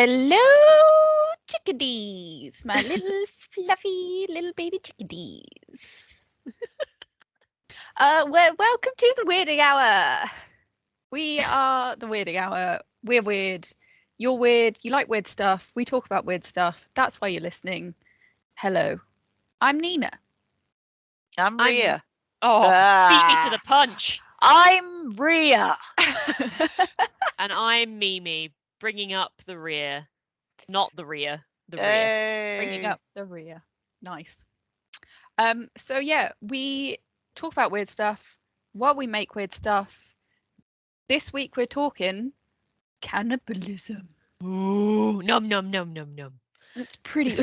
Hello, chickadees, my little fluffy little baby chickadees. Welcome to the Weirding Hour. We are the Weirding Hour. We're weird. You're weird. You like weird stuff. We talk about weird stuff. That's why you're listening. Hello, I'm Nina. I'm Rhea. Beat me to the punch. I'm Rhea. And I'm Mimi, bringing up the rear. Not the rear, the rear. Bringing up the rear. Nice. So yeah, we talk about weird stuff while we make weird stuff. This week we're talking cannibalism. Ooh, num num num num num. It's pretty.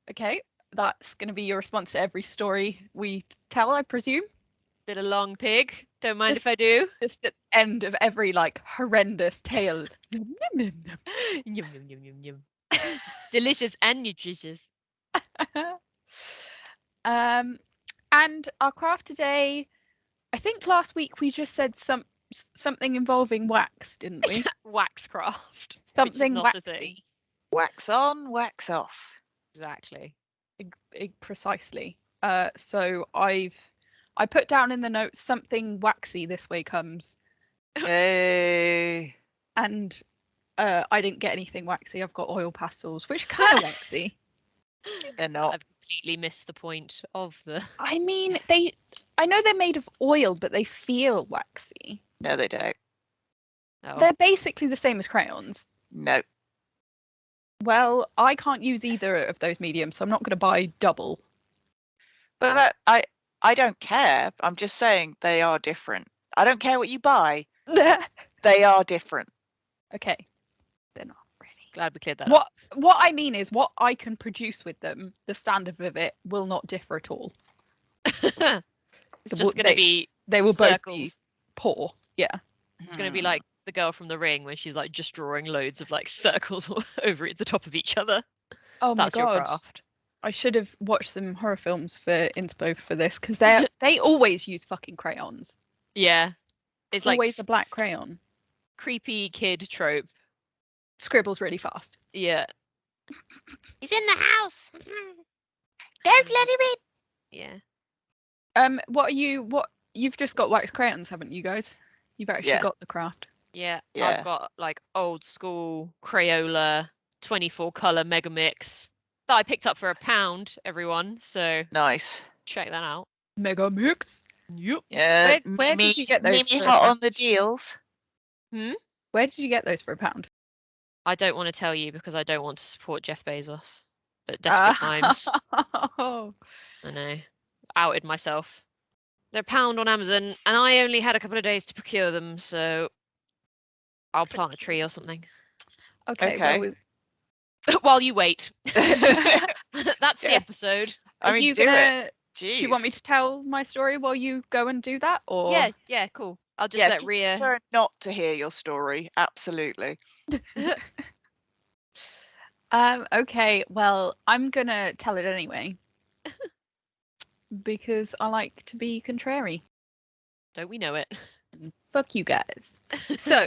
Okay, that's going to be your response to every story we tell, I presume. Bit of long pig. Don't mind Just- if I do. Just at the end of every horrendous tale. Yum yum yum yum yum. Delicious and nutritious. And our craft today, I think last week we just said something involving wax, didn't we? Waxcraft. Something not a waxy. thing. Wax on, wax off. Exactly. Precisely. So I put down in the notes something waxy this way comes, Hey. and I didn't get anything waxy. I've got oil pastels, which are kind of waxy. They're not. I've completely missed the point of the. I mean, I know they're made of oil, but they feel waxy. No, they don't. Oh. They're basically the same as crayons. No. Well, I can't use either of those mediums, so I'm not going to buy double. But I don't care. I'm just saying they are different. I don't care what you buy. They are different. Okay, they're not really. Glad we cleared that up. What I mean is, what I can produce with them, the standard of it will not differ at all. It's just going to be They will both be circles. poor. Yeah. It's going to be like the girl from The Ring when she's like just drawing loads of like circles over at the top of each other. Oh my That's your god. craft. I should have watched some horror films for inspo for this, because they always use fucking crayons. Yeah. It's like Always a black crayon. creepy kid trope. Scribbles really fast. Yeah. He's in the house. Don't let him in. Yeah. What you've just got wax crayons, haven't you guys? You've actually Yeah. got the craft. Yeah. Yeah. I've got like old school Crayola 24 color mega mix that I picked up for £1, everyone. So Nice. check that out. Mega mix. Yep. Yeah. Where did you get those Mimi for hot a on the deals. Where did you get those for £1? I don't want to tell you because I don't want to support Jeff Bezos. But desperate times. Oh. I know. Outed myself. They're £1 on Amazon, and I only had a couple of days to procure them, so I'll plant a tree or something. Okay. Okay. Well, While you wait. That's the Yeah. episode. are you do gonna? it. Do you want me to tell my story while you go and do that, or? Yeah, cool. I'll just Yeah, let Rhea. prefer not to hear your story. Absolutely. Okay. Well, I'm gonna tell it anyway. Because I like to be contrary. Don't we know it? Fuck you guys. So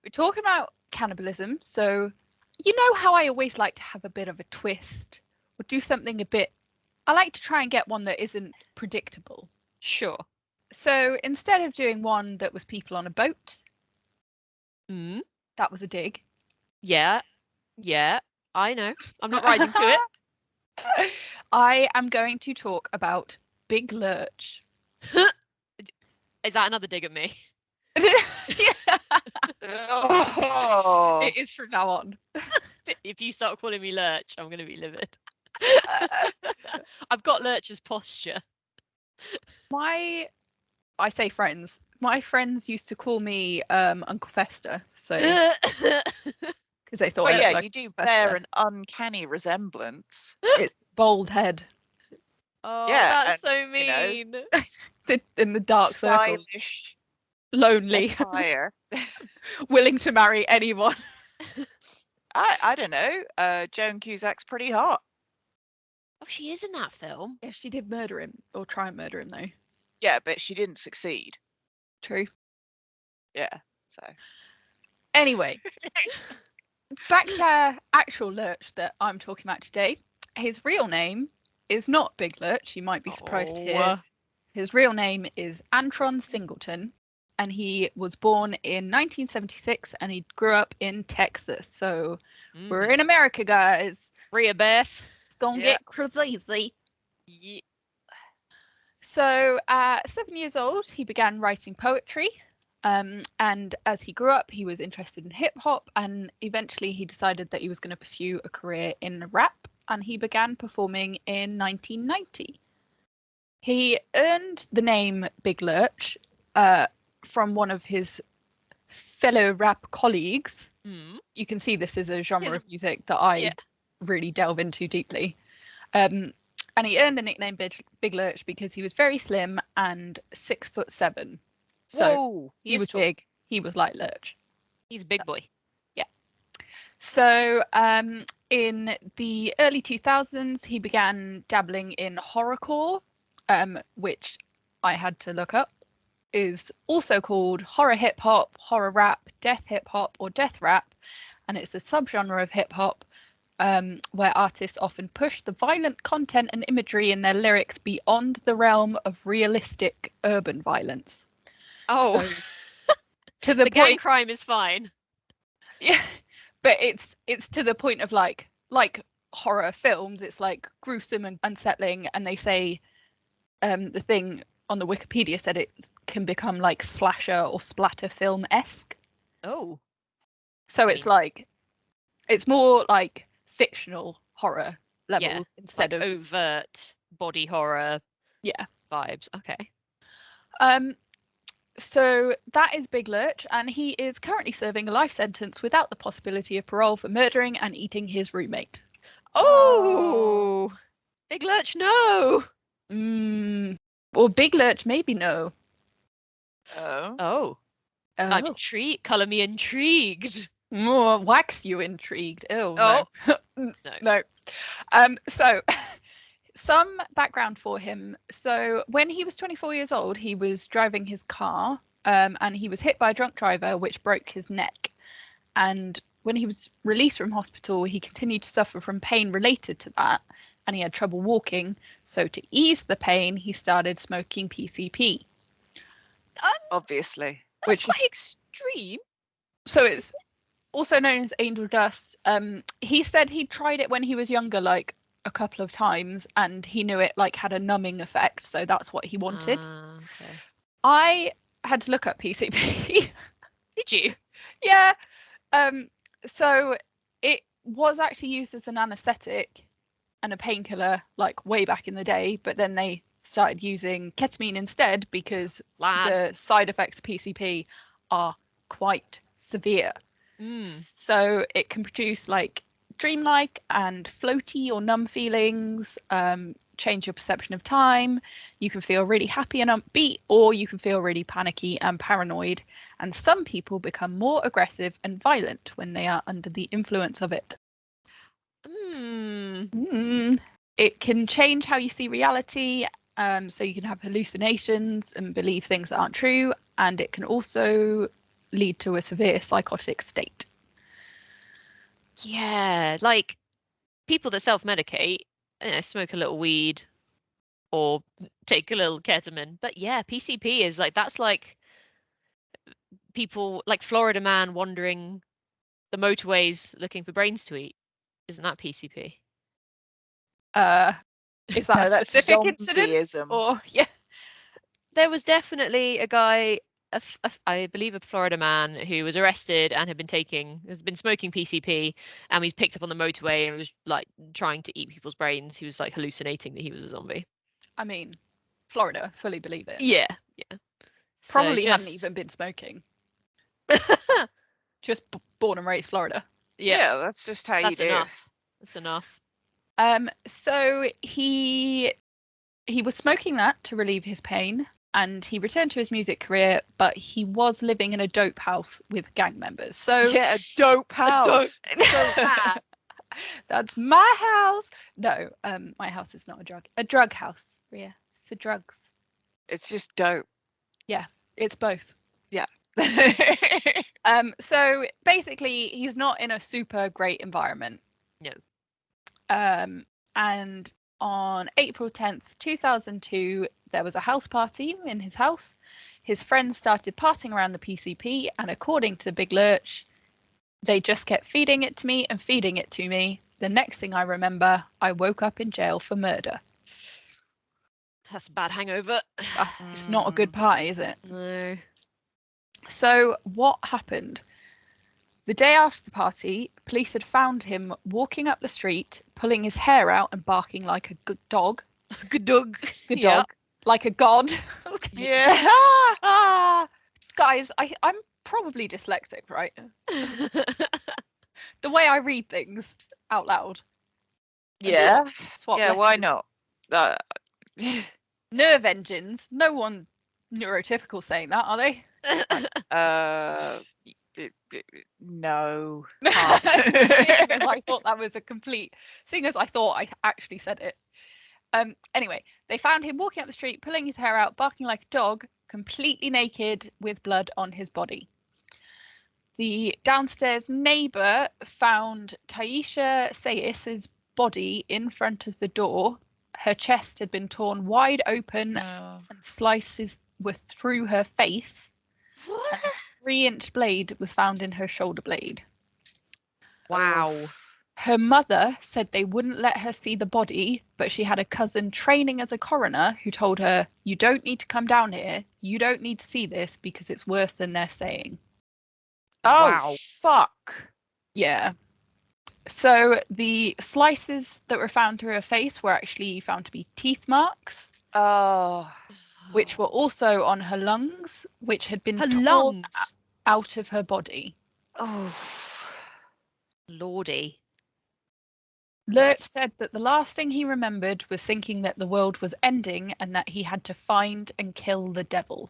we're talking about cannibalism. So you know how I always like to have a bit of a twist or do something a bit. I like to try and get one that isn't predictable. Sure. So instead of doing one that was people on a boat, that was a dig. Yeah, I know. I'm not rising to it. I am going to talk about Big Lurch. Is that another dig at me? Yeah, Oh. it is from now on. If you start calling me Lurch, I'm going to be livid. I've got Lurch's posture. I say friends. My friends used to call me Uncle Fester, so because they thought Well, I yeah, looked like you do Fester. bear an uncanny resemblance. It's bald head Oh, Yeah, that's so you know, mean. in the dark circle, Stylish lonely, attire. willing to marry anyone. I don't know. Joan Cusack's pretty hot. Oh, she is in that film. Yeah, she did murder him, or try and murder him though. Yeah, but she didn't succeed. True. Yeah. So Anyway, back to our actual Lurch that I'm talking about today. His real name is not Big Lurch. You might be surprised to hear. His real name is Antron Singleton, and he was born in 1976, and he grew up in Texas. So we're in America, guys. Rhea Beth. It's gonna get crazy. yeah. So at 7 years old, he began writing poetry. And as he grew up, he was interested in hip hop, and eventually he decided that he was going to pursue a career in rap, and he began performing in 1990. He earned the name Big Lurch from one of his fellow rap colleagues. You can see this is a genre of music that I really delve into deeply. And he earned the nickname Big Lurch because he was very slim and 6'7". So he was big. He was like Lurch. He's a big boy. Yeah. So in the early 2000s, he began dabbling in horrorcore, which I had to look up, is also called horror hip hop, horror rap, death hip hop, or death rap, and it's a subgenre of hip hop where artists often push the violent content and imagery in their lyrics beyond the realm of realistic urban violence. Oh, so, to the point, gang crime is fine. Yeah, but it's to the point of like horror films. It's like gruesome and unsettling, and they say the thing on the Wikipedia said it can become like slasher or splatter film-esque. Oh, so it's like it's more like fictional horror levels instead like of overt body horror. Yeah, vibes. Okay. So that is Big Lurch, and he is currently serving a life sentence without the possibility of parole for murdering and eating his roommate. Oh, Big Lurch, no. Or Big Lurch, maybe no. Oh. I'm intrigued. Colour me intrigued. More wax you intrigued. Oh. No. So some background for him. So when he was 24 years old, he was driving his car and he was hit by a drunk driver, which broke his neck. And when he was released from hospital, he continued to suffer from pain related to that, and he had trouble walking. So to ease the pain, he started smoking PCP. Obviously. Which is quite extreme. So it's also known as angel dust. He said he tried it when he was younger, like a couple of times, and he knew it like had a numbing effect, so that's what he wanted. Okay. I had to look up PCP. Did you? Yeah. So it was actually used as an anesthetic and a painkiller like way back in the day, but then they started using ketamine instead because the side effects of PCP are quite severe. So it can produce like dreamlike and floaty or numb feelings, change your perception of time. You can feel really happy and upbeat, or you can feel really panicky and paranoid. And some people become more aggressive and violent when they are under the influence of it. It can change how you see reality. So you can have hallucinations and believe things that aren't true. And it can also lead to a severe psychotic state. Yeah, like people that self-medicate, smoke a little weed or take a little ketamine. But yeah, PCP is like, that's like people like Florida man wandering the motorways looking for brains to eat. Isn't that PCP? Is that a specific incident? Or yeah, there was definitely a guy, I believe a Florida man, who was arrested and has been smoking PCP, and he's picked up on the motorway and was like trying to eat people's brains. He was like hallucinating that he was a zombie. I mean, Florida, fully believe it. Yeah. Probably hadn't even been smoking. Just born and raised Florida. Yeah, that's just how you do it. That's enough. So he was smoking that to relieve his pain, and he returned to his music career, but he was living in a dope house with gang members. So yeah, a dope house. That's my house. No, my house is not a drug house. Yeah, it's for drugs. It's just dope. Yeah, it's both. Yeah. So basically, he's not in a super great environment. No. And on April 10th, 2002, there was a house party in his house. His friends started passing around the PCP, and according to Big Lurch, they just kept feeding it to me and feeding it to me. The next thing I remember, I woke up in jail for murder. That's a bad hangover. It's not a good party, is it? No. So what happened? The day after the party, police had found him walking up the street, pulling his hair out and barking like a good dog. Good dog. Good Yeah. dog. Like a god. Yeah. Guys, I'm probably dyslexic, right? The way I read things out loud. Yeah. Swap Yeah, why letters. not? Nerve engines. No one neurotypical saying that, are they? No. Seeing as I thought that was seeing as I thought I actually said it. Anyway, they found him walking up the street, pulling his hair out, barking like a dog, completely naked with blood on his body. The downstairs neighbour found Taisha Sayis's body in front of the door. Her chest had been torn wide open and slices were through her face. What? A 3-inch blade was found in her shoulder blade. Wow. Her mother said they wouldn't let her see the body, but she had a cousin training as a coroner who told her, "You don't need to come down here. You don't need to see this because it's worse than they're saying." Oh, Wow. fuck. Yeah. So the slices that were found through her face were actually found to be teeth marks, Oh. which were also on her lungs, which had been Her torn lungs. out of her body. Oh. Lordy. Lurch said that the last thing he remembered was thinking that the world was ending and that he had to find and kill the devil.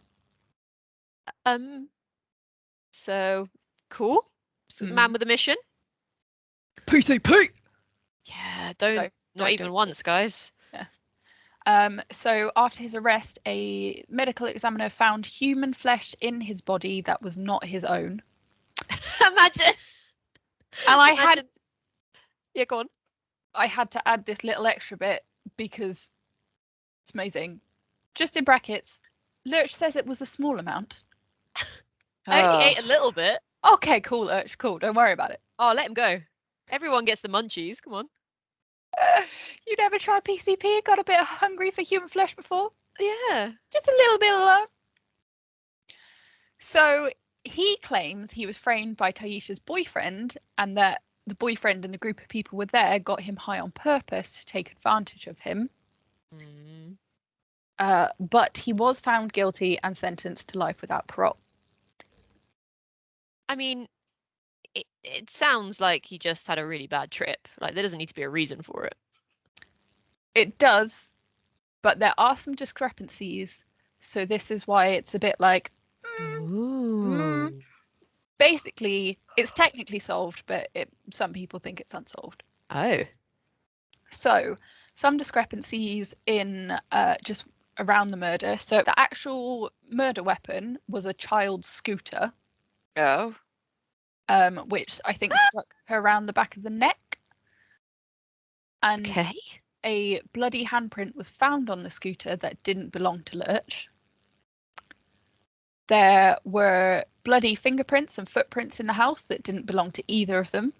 So cool. So the man with a mission. PCP! Yeah, So, not don't even do once, this. guys. So after his arrest, a medical examiner found human flesh in his body that was not his own. Imagine. And Yeah, go on. I had to add this little extra bit because it's amazing. Just in brackets, Lurch says it was a small amount. I only ate a little bit. Okay, cool, Lurch, cool. Don't worry about it. Oh, let him go. Everyone gets the munchies. Come on. You never tried PCP and got a bit hungry for human flesh before? Yeah. Just a little bit of love. So he claims he was framed by Taisha's boyfriend and that the boyfriend and the group of people were there got him high on purpose to take advantage of him. But he was found guilty and sentenced to life without parole. I mean, it sounds like he just had a really bad trip. Like, there doesn't need to be a reason for it. It does, but there are some discrepancies. So this is why it's a bit like, basically, it's technically solved, but some people think it's unsolved. Oh. So some discrepancies in just around the murder. So the actual murder weapon was a child's scooter. Oh. Which I think struck her around the back of the neck. And Okay. a bloody handprint was found on the scooter that didn't belong to Lurch. There were bloody fingerprints and footprints in the house that didn't belong to either of them.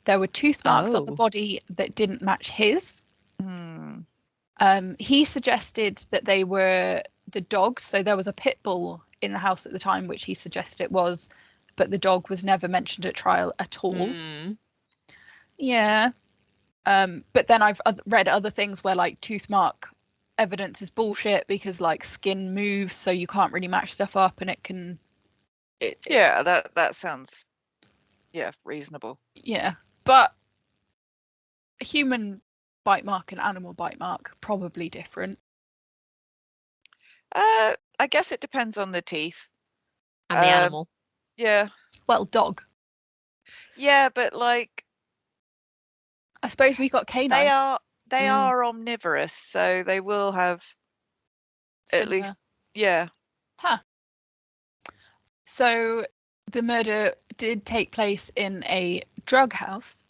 There were tooth marks on the body that didn't match his. He suggested that they were the dogs. So there was a pit bull in the house at the time, which he suggested it was, but the dog was never mentioned at trial at all. Yeah. But then I've read other things where like tooth mark evidence is bullshit because like skin moves, so you can't really match stuff up, and it can. Yeah, that sounds, reasonable. Yeah, but a human bite mark and animal bite mark probably different. I guess it depends on the teeth and the animal. Yeah. Well, dog. Yeah, but like, I suppose we got canine. They are omnivorous, so they will have at least. Yeah. Huh. So the murder did take place in a drug house,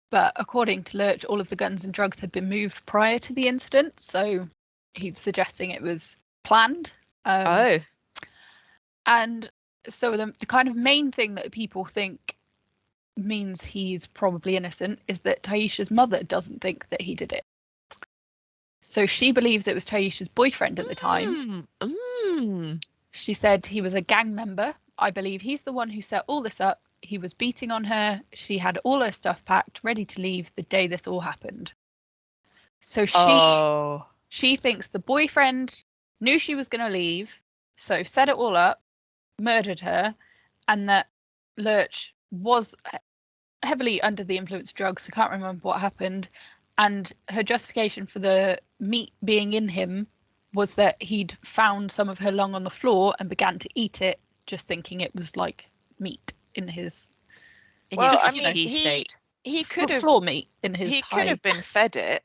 but according to Lurch, all of the guns and drugs had been moved prior to the incident, so he's suggesting it was planned. And so the kind of main thing that people think means he's probably innocent is that Taisha's mother doesn't think that he did it. So she believes it was Taisha's boyfriend at the time. She said he was a gang member. I believe he's the one who set all this up. He was beating on her. She had all her stuff packed, ready to leave the day this all happened. So she thinks the boyfriend knew she was going to leave, so set it all up, murdered her, and that Lurch was heavily under the influence of drugs. I can't remember what happened. And her justification for the meat being in him was that he'd found some of her lung on the floor and began to eat it, just thinking it was like meat in his. State. He could have floor meat in his. He could have been fed it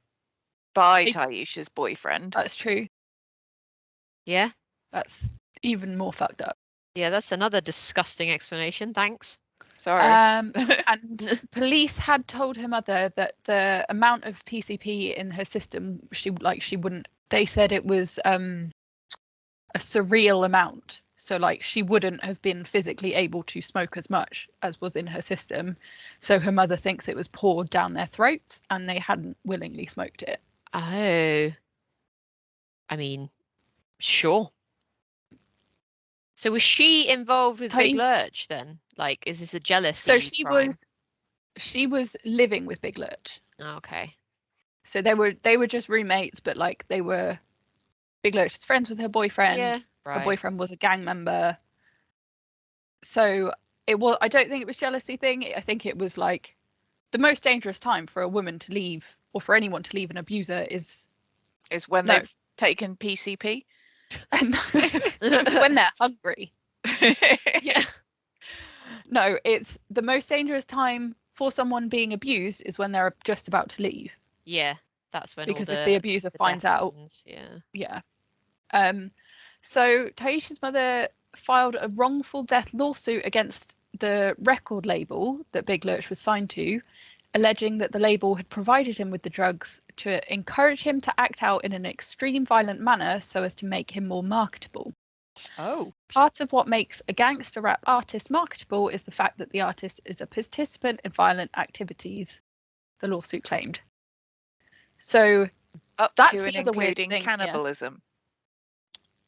by Taisha's boyfriend. That's true. Yeah, that's even more fucked up. Yeah, that's another disgusting explanation. Thanks. Sorry. And police had told her mother that the amount of PCP in her system, she wouldn't. They said it was a surreal amount. So like she wouldn't have been physically able to smoke as much as was in her system. So her mother thinks it was poured down their throats and they hadn't willingly smoked it. Oh. I mean, sure. So was she involved with Big Lurch then? Like, is this a jealousy? So crime? she was living with Big Lurch. Oh, okay. So they were just roommates, but like they were Big Lurch's friends with her boyfriend. Yeah. Right. Her boyfriend was a gang member. So I don't think it was jealousy thing. I think it was like the most dangerous time for a woman to leave or for anyone to leave an abuser is when they've taken PCP. It's when they're hungry. Yeah. No, it's the most dangerous time for someone being abused is when they're just about to leave. Yeah, that's when. Because if the abuser finds out. Yeah. So Taisha's mother filed a wrongful death lawsuit against the record label that Big Lurch was signed to, alleging that the label had provided him with the drugs to encourage him to act out in an extreme violent manner so as to make him more marketable. Oh. Part of what makes a gangster rap artist marketable is the fact that the artist is a participant in violent activities, the lawsuit claimed. So that's to and including cannibalism. Yeah.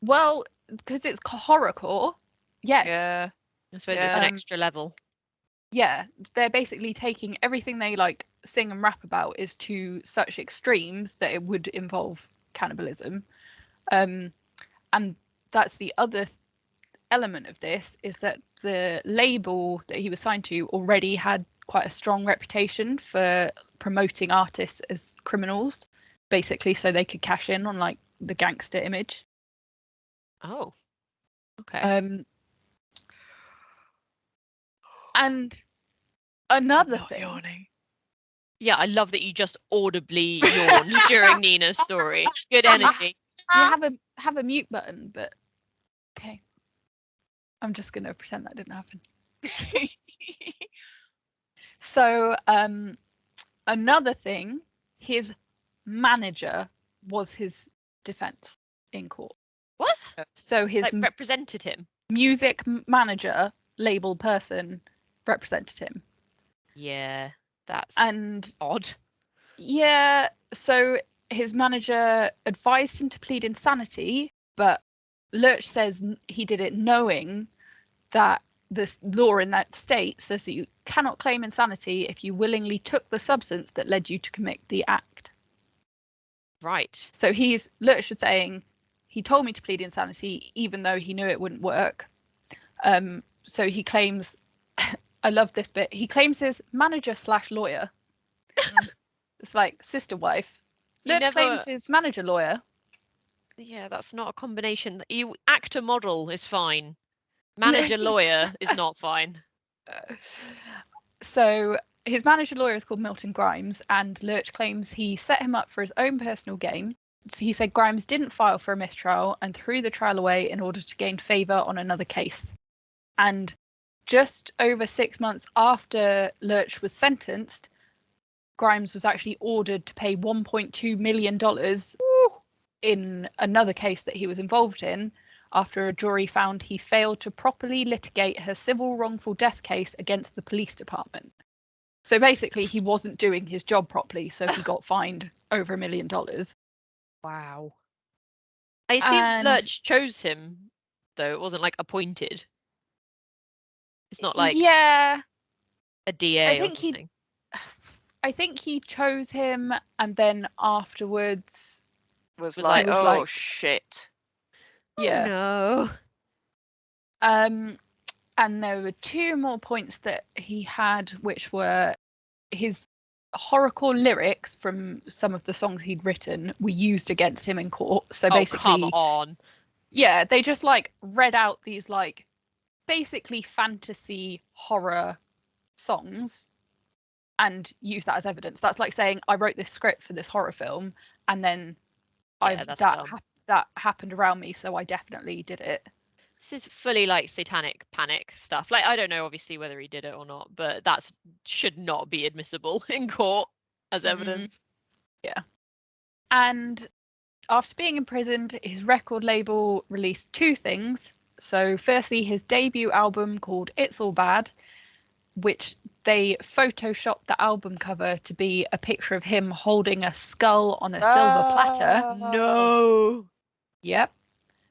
Well, because it's horrorcore, yes. Yeah. I suppose it's an extra level. Yeah, they're basically taking everything they like sing and rap about is to such extremes that it would involve cannibalism. And that's the other element of this is that the label that he was signed to already had quite a strong reputation for promoting artists as criminals, basically so they could cash in on like the gangster image. Oh, okay. And another thing. Yawning. Yeah, I love that you just audibly yawned during Nina's story. Good energy. You have a mute button, but okay. I'm just gonna pretend that didn't happen. So another thing, his manager was his defense in court. What? So his like represented him. Music manager, label person represented him. Yeah, that's odd. Yeah, so his manager advised him to plead insanity, but Lurch says he did it knowing that the law in that state says that you cannot claim insanity if you willingly took the substance that led you to commit the act. Right. So Lurch was saying he told me to plead insanity even though he knew it wouldn't work. So he claims, I love this bit, he claims his manager/lawyer. It's like sister wife. Lurch claims his manager lawyer. Yeah, that's not a combination. You actor model is fine. Manager lawyer is not fine. So his manager lawyer is called Milton Grimes, and Lurch claims he set him up for his own personal gain. So he said Grimes didn't file for a mistrial and threw the trial away in order to gain favour on another case. And just over 6 months after Lurch was sentenced, Grimes was actually ordered to pay $1.2 million in another case that he was involved in after a jury found he failed to properly litigate her civil wrongful death case against the police department. So basically, he wasn't doing his job properly, so he got fined over $1 million. Wow. I assume And- Lurch chose him, though. It wasn't like appointed. It's not like yeah, a DA I or think something. I think he chose him, and then afterwards, Was Was like, like- was oh like- shit. yeah. Oh, no. And there were 2 more points that he had, which were his horrorcore lyrics from some of the songs he'd written were used against him in court. So Oh, come basically, on. yeah, they just like read out these like basically fantasy horror songs and use that as evidence. That's like saying I wrote this script for this horror film, and then Yeah, that's dumb. that happened around me, so I definitely did it. This is fully like satanic panic stuff. Like, I don't know obviously whether he did it or not, but that should not be admissible in court as evidence. And after being imprisoned, his record label released 2 things. So firstly, his debut album called It's All Bad, which they photoshopped the album cover to be a picture of him holding a skull on a silver platter. No. Yep.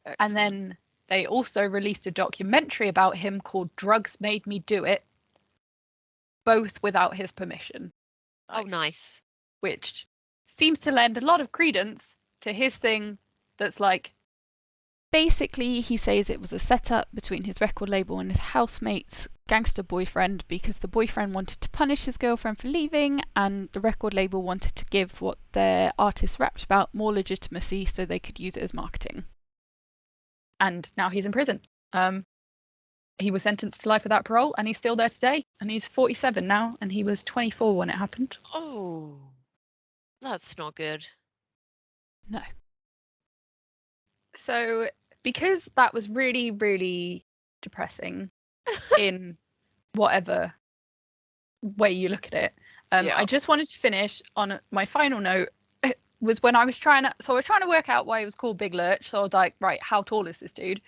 And Excellent. then they also released a documentary about him called Drugs Made Me Do It, both without his permission, Oh, nice. which seems to lend a lot of credence to his thing that's like, basically he says it was a setup between his record label and his housemate's gangster boyfriend because the boyfriend wanted to punish his girlfriend for leaving, and the record label wanted to give what their artists rapped about more legitimacy so they could use it as marketing. And now he's in prison. He was sentenced to life without parole, and he's still there today, and he's 47 now, and he was 24 when it happened. Oh, that's not good. No. So because that was really, really depressing in whatever way you look at it, Yeah. I just wanted to finish on my final note. Was when I was trying to work out why he was called Big Lurch. So I was like, right, how tall is this dude?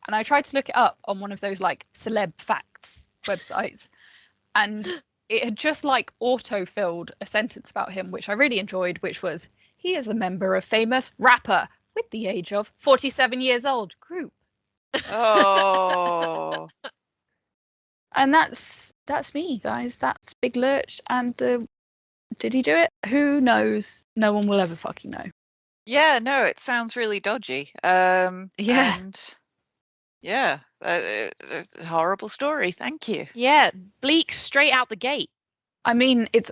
And I tried to look it up on one of those like celeb facts websites, and it had just like auto-filled a sentence about him, which I really enjoyed, which was, he is a member of famous rapper with the age of 47 years old group. Oh. And that's me, guys. That's Big Lurch. And did he do it? Who knows? No one will ever fucking know. Yeah, no, it sounds really dodgy. Yeah. And yeah, it's a horrible story. Thank you. Yeah, bleak straight out the gate. I mean, it's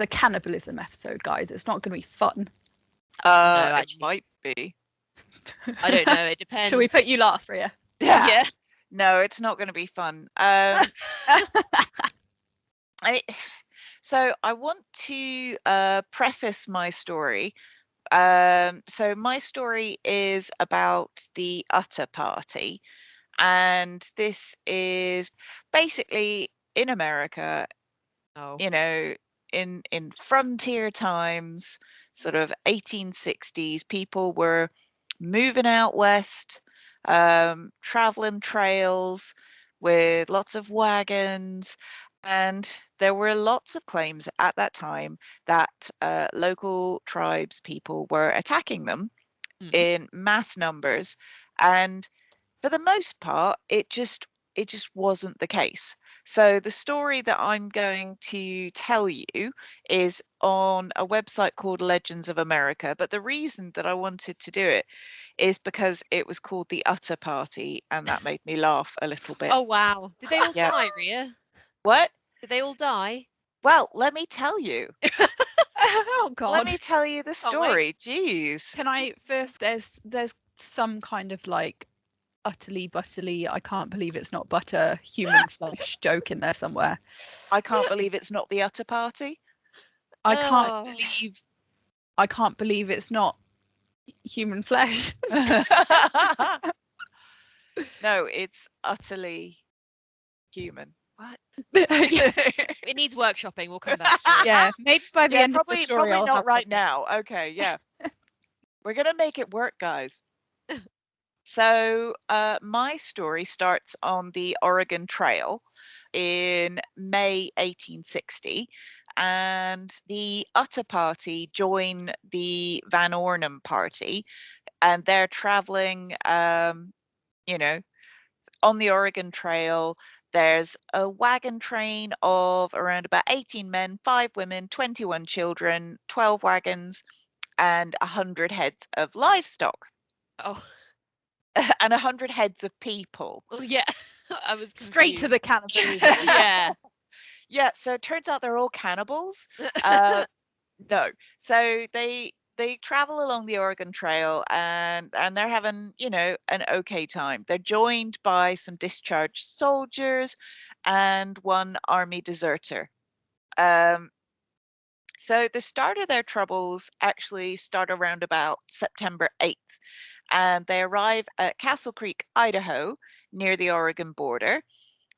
a cannibalism episode, guys. It's not going to be fun. It actually. might be. I don't know. It depends. Shall we put you last, Rhea? Yeah. No, it's not going to be fun. So I want to preface my story. So my story is about the Utter Party, and this is basically in America, Oh. you know, in frontier times, sort of 1860s, people were moving out west, traveling trails with lots of wagons, and there were lots of claims at that time that local tribes people were attacking them in mass numbers, and for the most part it just wasn't the case. So the story that I'm going to tell you is on a website called Legends of America, but the reason that I wanted to do it is because it was called the Utter Party, and that made me laugh a little bit. Oh, wow. Did they all Yeah. die, Rhea? What? Did they all die? Well, let me tell you. Oh God. Let me tell you the Can't wait. story. Jeez. Can I first? There's some kind of like utterly butterly, I can't believe it's not butter, human flesh joke in there somewhere. I can't believe it's not the Utter Party. I Oh. can't believe it's not human flesh. No, it's utterly human. What? It needs workshopping. We'll come back to it. Yeah, maybe by the Yeah, end of the story, probably I'll not have right something. now. Okay, yeah. We're gonna make it work, guys. So my story starts on the Oregon Trail in May 1860, and the Utter Party join the Van Ornum Party, and they're traveling, you know, on the Oregon Trail. There's a wagon train of around about 18 men, 5 women, 21 children, 12 wagons, and 100 heads of livestock, Oh, and 100 heads of people. well, yeah. I was Straight to confused. the cannibalism. Yeah. Yeah, so it turns out they're all cannibals. No, so they travel along the Oregon Trail, and they're having, an okay time. They're joined by some discharged soldiers and one army deserter. Um, so the start of their troubles actually start around about September 8th, and they arrive at Castle Creek, Idaho, near the Oregon border.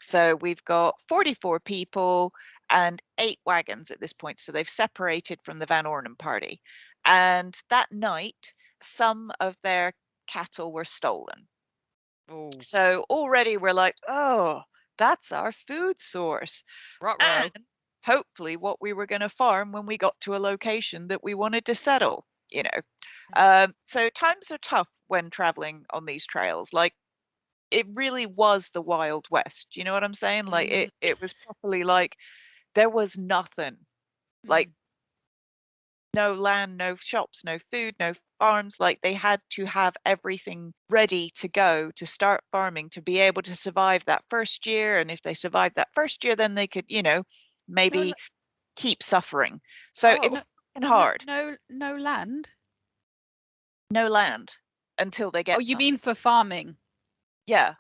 So we've got 44 people and 8 wagons at this point. So they've separated from the Van Ornum party. And that night, some of their cattle were stolen. Oh, So already we're like, oh, that's our food source. ruh-roh. And hopefully what we were going to farm when we got to a location that we wanted to settle. So times are tough when traveling on these trails. Like, it really was the Wild West. Do you know what I'm saying? Like, it was properly like there was nothing. Like, no land, no shops, no food, no farms. Like, they had to have everything ready to go to start farming to be able to survive that first year. And if they survived that first year, then they could, maybe keep suffering. So Oh. it's fucking hard. No land. No land until they get Oh, you some. mean for farming? Yeah.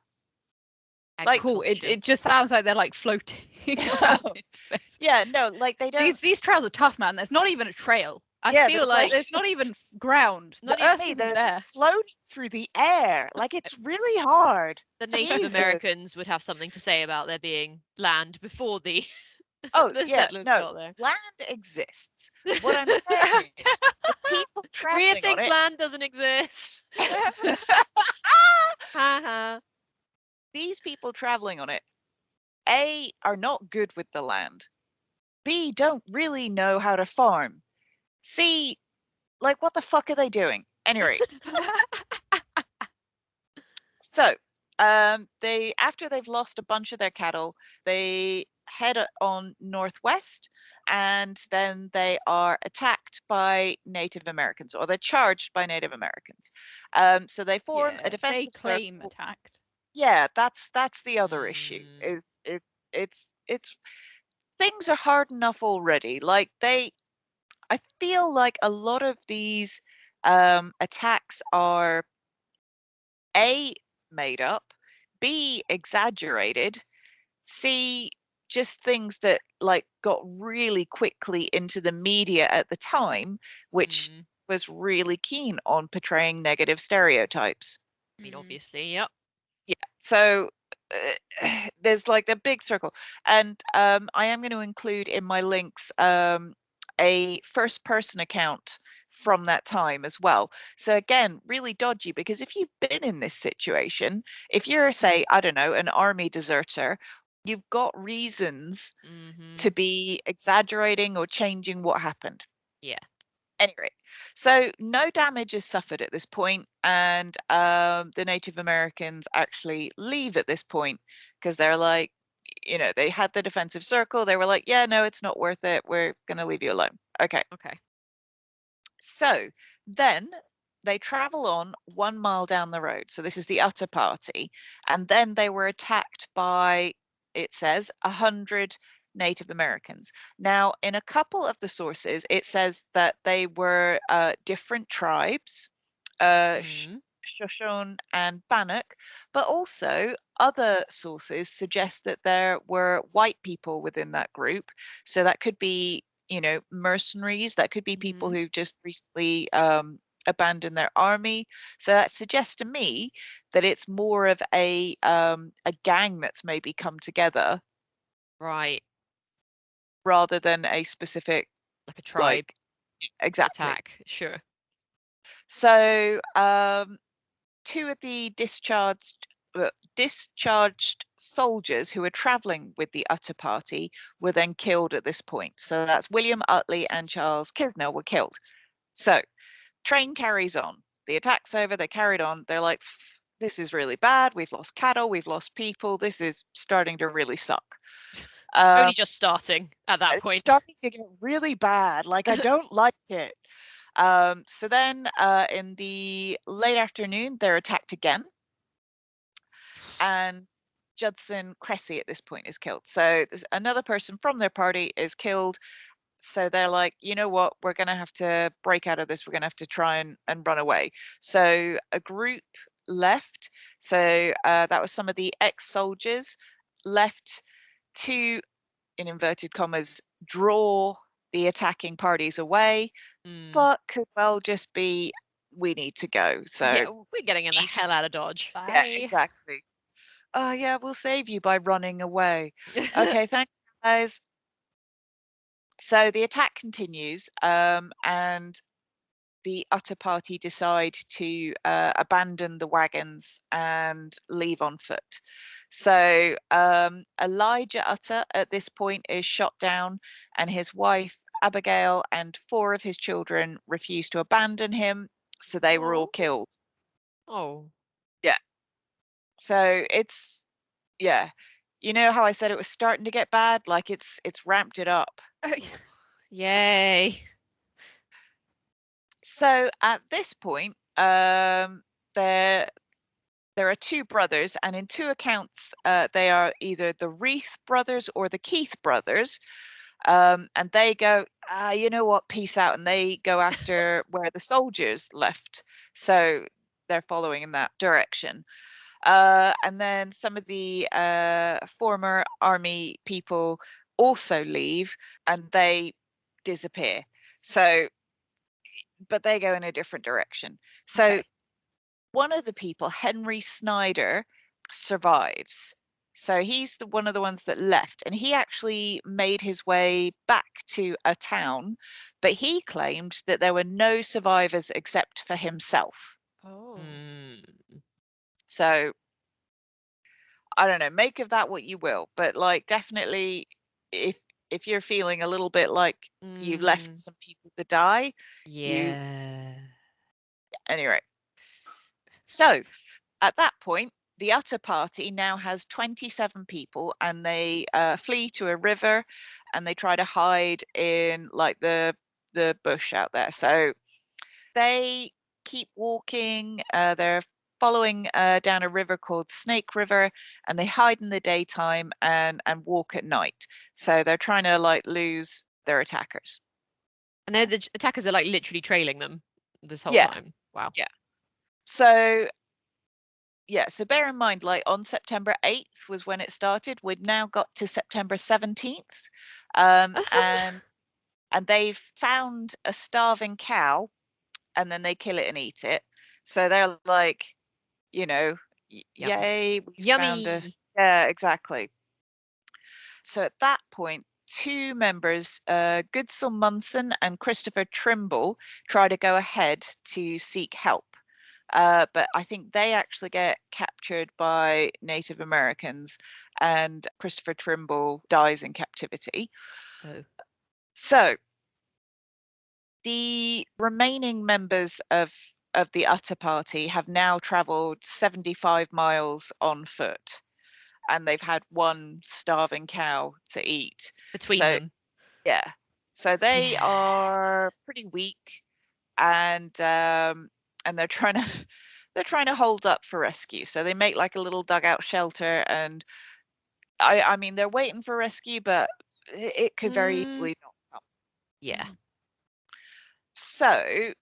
Like, Cool. Agriculture. It just sounds like they're like floating around in space. Yeah, no, like they don't. These trails are tough, man. There's not even a trail. I Yeah, feel there's like There's not even ground. Not The even earth Hey, isn't they're there. just floating through the air. Like, it's really hard. the Native Jesus. Americans would have something to say about there being land before the Oh, the yeah, settlers no, got there. land exists. But what I'm saying is the people Rhea traveling on thinks it. land doesn't exist. Ha ha. These people traveling on it, A, are not good with the land. B, don't really know how to farm. C, like, what the fuck are they doing? Anyway, so they, after they've lost a bunch of their cattle, they head on northwest, and then they are attacked by Native Americans, or they're charged by Native Americans. So they form a They defensive claim circle. attacked. Yeah, that's the other issue. Is it's things are hard enough already. Like, I feel like a lot of these attacks are A, made up, B, exaggerated, C, just things that like got really quickly into the media at the time, which was really keen on portraying negative stereotypes. I mean, obviously, yep. Yeah. So there's like a big circle, and I am going to include in my links a first person account from that time as well. So again, really dodgy, because if you've been in this situation, if you're, say, I don't know, an army deserter, you've got reasons to be exaggerating or changing what happened. Yeah. Anyway, so no damage is suffered at this point, and the Native Americans actually leave at this point, because they're like, they had the defensive circle. They were like, yeah, no, it's not worth it. We're going to leave you alone. Okay. So then they travel on 1 mile down the road. So this is the Utter Party. And then they were attacked by, it says, 100 Native Americans. Now, in a couple of the sources, it says that they were different tribes, Shoshone and Bannock, but also other sources suggest that there were white people within that group. So that could be, mercenaries. That could be people who just recently abandon their army. So that suggests to me that it's more of a gang that's maybe come together Right. rather than a specific Like a tribe exactly. attack. Sure. So 2 of the discharged soldiers who were traveling with the Utter Party were then killed at this point. So that's William Utley and Charles Kisnell were killed. So train carries on. The attack's over. They carried on. They're like, this is really bad. We've lost cattle. We've lost people. This is starting to really suck. Only just starting at that It's point. starting to get really bad. Like, I don't like it. So then in the late afternoon, they're attacked again. And Judson Cressy at this point is killed. So there's another person from their party is killed. So they're like, you know what, we're going to have to break out of this. We're going to have to try and run away. So a group left. So that was some of the ex-soldiers left to, in inverted commas, draw the attacking parties away, but could well just be, we need to go. So yeah, we're getting in the hell out of Dodge. Bye. yeah, exactly. Oh yeah, we'll save you by running away. Okay, thanks guys. So the attack continues, and the Utter Party decide to abandon the wagons and leave on foot. So Elijah Utter at this point is shot down, and his wife Abigail and 4 of his children refused to abandon him, so they were all killed. Oh. Yeah. So it's, yeah. You know how I said it was starting to get bad? Like it's ramped it up. Yay. So at this point, there are 2 brothers, and in 2 accounts, they are either the Reith brothers or the Keith brothers. And they go, you know what, peace out, and they go after where the soldiers left. So they're following in that direction. And then some of the former army people also leave, and they disappear. So, but they go in a different direction. So Okay. one of the people, Henry Snyder, survives. So he's one of the ones that left, and he actually made his way back to a town, but he claimed that there were no survivors except for himself. Oh. So I don't know, make of that what you will, but like definitely if you're feeling a little bit like you've left some people to die, Yeah. anyway. So at that point, the Utter Party now has 27 people, and they flee to a river, and they try to hide in like the bush out there. So they keep walking. They're following down a river called Snake River, and they hide in the daytime and walk at night. So they're trying to like lose their attackers. And the attackers are like literally trailing them this whole Yeah. time. Wow. Yeah. So yeah, so bear in mind, like on September 8th was when it started. We'd now got to September 17th. And they've found a starving cow, and then they kill it and eat it. So they're like, you know, yay, we found a, Yummy. yeah, exactly. So at that point, 2 members, Goodsell Munson and Christopher Trimble, try to go ahead to seek help. But I think they actually get captured by Native Americans, and Christopher Trimble dies in captivity. Oh. So the remaining members of the Utter Party have now traveled 75 miles on foot, and they've had 1 starving cow to eat. Between So, them. yeah. So they Yeah. are pretty weak, and they're trying to hold up for rescue. So they make like a little dugout shelter, and I mean they're waiting for rescue, but it could very easily not come. Yeah. So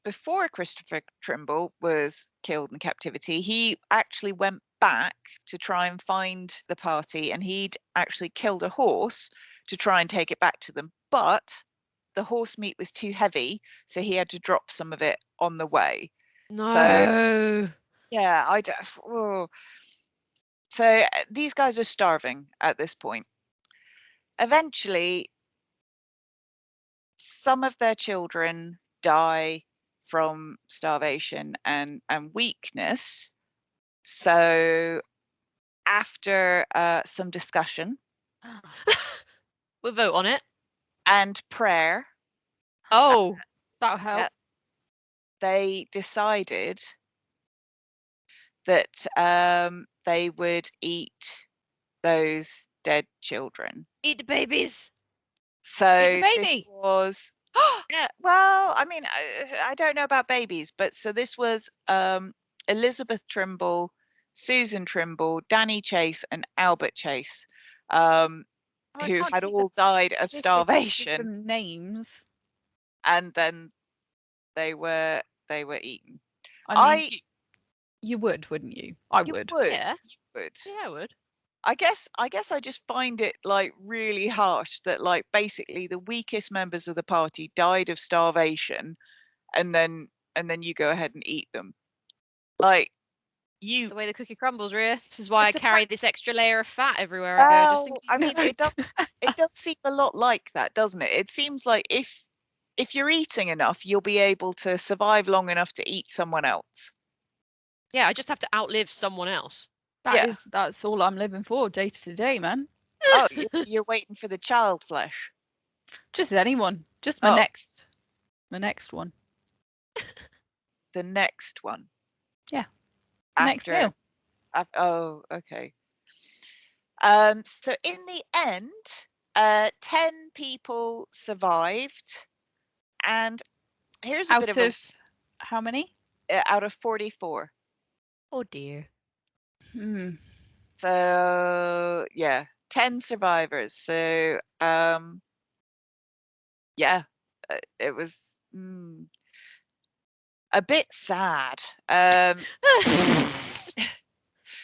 before Christopher Trimble was killed in captivity, he actually went back to try and find the party, and he'd actually killed a horse to try and take it back to them. But the horse meat was too heavy, so he had to drop some of it on the way. No. Yeah, so these guys are starving at this point. Eventually, some of their children die from starvation and weakness. So after some discussion We'll vote on it. and prayer, Oh. That'll help. yeah, they decided that they would eat those dead children. Eat the babies. So Eat the this baby. was, yeah, well, I mean, I don't know about babies, but so this was Elizabeth Trimble, Susan Trimble, Danny Chase, and Albert Chase, I who can't had keep all died of specific starvation, with them names. and then they were I eaten. mean, you would, wouldn't you? I You would. would, Yeah. you would. Yeah, I would. I guess I just find it like really harsh that like basically the weakest members of the party died of starvation, and then you go ahead and eat them. Like It's you, the way the cookie crumbles, Rhea. This is why I It's a carry this extra layer of fat everywhere I go. Just in well, case. I mean, it does seem a lot like that, doesn't it? It seems like if you're eating enough, you'll be able to survive long enough to eat someone else. Yeah, I just have to outlive someone else. Yeah. That's all I'm living for day to day, man. Oh, you're waiting for the child flesh. Just anyone. Just my Oh. next one. The next one. Yeah. After, Next meal. oh, okay. So in the end, 10 people survived, and here's a Out bit of of how many? out of 44. Oh dear. Hmm. So yeah, 10 survivors. So yeah, it was a bit sad.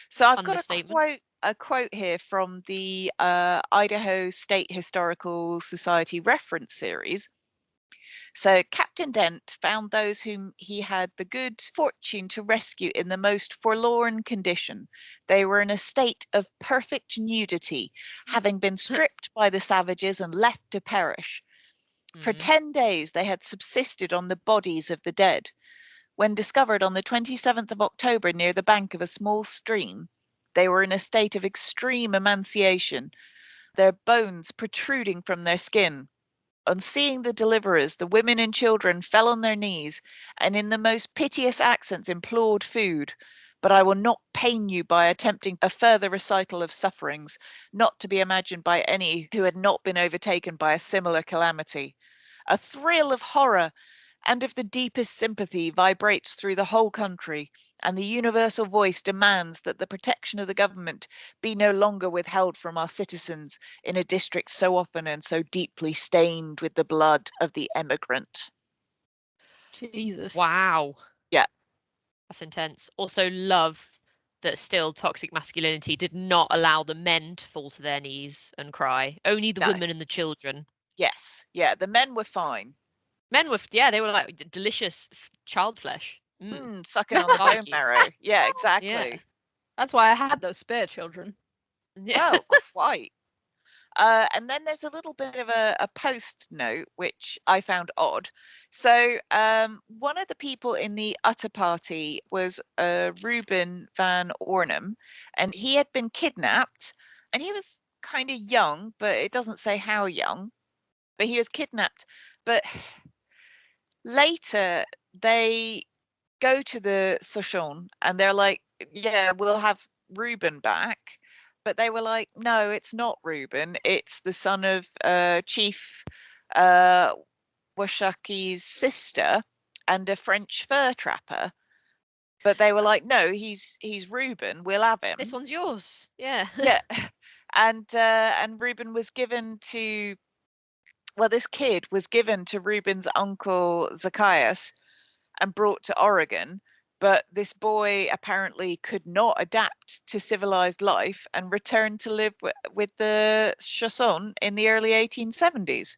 So I've got Understatement. a quote here from the Idaho State Historical Society reference series. So Captain Dent found those whom he had the good fortune to rescue in the most forlorn condition. They were in a state of perfect nudity, having been stripped by the savages and left to perish. For 10 days they had subsisted on the bodies of the dead. When discovered on the 27th of October near the bank of a small stream, they were in a state of extreme emaciation, their bones protruding from their skin. On seeing the deliverers, the women and children fell on their knees and in the most piteous accents implored food. But I will not pain you by attempting a further recital of sufferings, not to be imagined by any who had not been overtaken by a similar calamity. A thrill of horror and of the deepest sympathy vibrates through the whole country, and the universal voice demands that the protection of the government be no longer withheld from our citizens in a district so often and so deeply stained with the blood of the emigrant. Jesus. Wow. Yeah. That's intense. Also love that still toxic masculinity did not allow the men to fall to their knees and cry. Only the No. women and the children. Yes. Yeah, the men were fine. Men were, yeah, they were like delicious child flesh. Sucking on the bone Barbecue. marrow. Yeah, exactly. Yeah. That's why I had those spare children. Yeah. Oh, quite. And then there's a little bit of a post note, which I found odd. So one of the people in the Utter Party was Reuben Van Ornum, and he had been kidnapped, and he was kind of young, but it doesn't say how young, but he was kidnapped. But later they go to the Sochon, and they're like, yeah, we'll have Reuben back. But they were like, no, it's not Reuben. It's the son of Chief Washaki's sister and a French fur trapper. But they were like, no, he's Reuben. We'll have him. This one's yours. Yeah. Yeah. And Reuben was given to, well, this kid was given to Reuben's uncle Zacchaeus and brought to Oregon. But this boy apparently could not adapt to civilized life and returned to live with the Chasson in the early 1870s.